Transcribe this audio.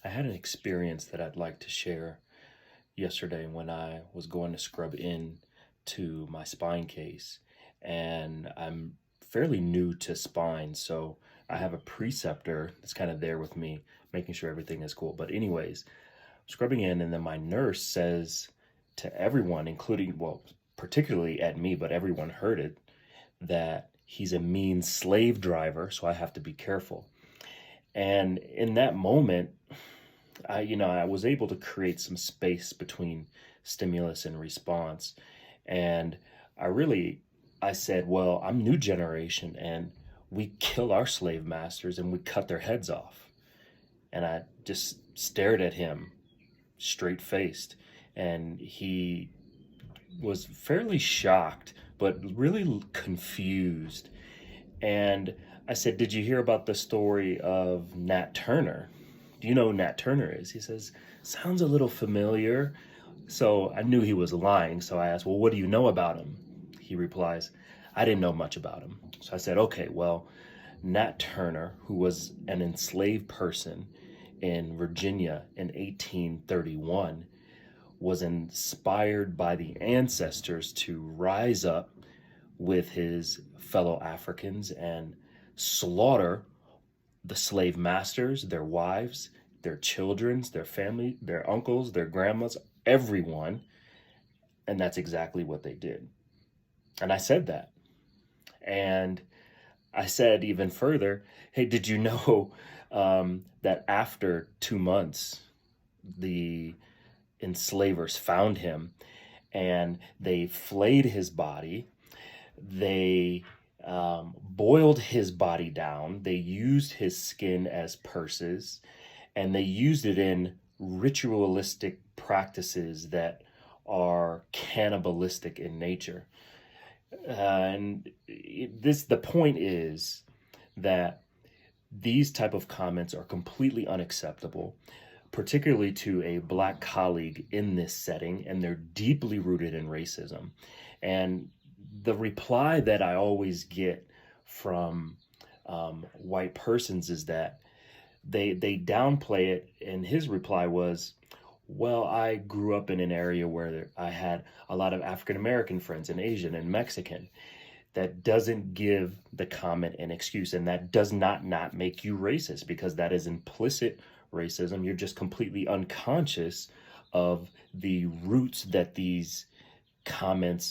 I had an experience that I'd like to share yesterday when I was going to scrub in to my spine case. And I'm fairly new to spine, so I have a preceptor that's kind of there with me, making sure everything is cool. But, anyways, scrubbing in, and then my nurse says to everyone, including, well, particularly at me, but everyone heard it, that he's a mean slave driver, so I have to be careful. And in that moment, I was able to create some space between stimulus and response. And I really, I said, well, I'm new generation and we kill our slave masters and we cut their heads off. And I just stared at him straight faced. And he was fairly shocked, but really confused. And I said, did you hear about the story of Nat Turner? Do you know who Nat Turner is? He says, sounds a little familiar. So I knew he was lying. So I asked, well, what do you know about him? He replies, I didn't know much about him. So I said, okay, well, Nat Turner, who was an enslaved person in Virginia in 1831, was inspired by the ancestors to rise up with his fellow Africans and slaughter the slave masters, their wives, their children, their family, their uncles, their grandmas, everyone. And that's exactly what they did. And I said that. And I said even further, hey, did you know that after 2 months, the enslavers found him and they flayed his body? They boiled his body down. They used his skin as purses, and they used it in ritualistic practices that are cannibalistic in nature. The point is that these type of comments are completely unacceptable, particularly to a Black colleague in this setting, and they're deeply rooted in racism. And the reply that I always get from white persons is that they downplay it. And his reply was, well, I grew up in an area where I had a lot of African American friends and Asian and Mexican. That doesn't give the comment an excuse, and that does not make you racist, because that is implicit racism. You're just completely unconscious of the roots that these comments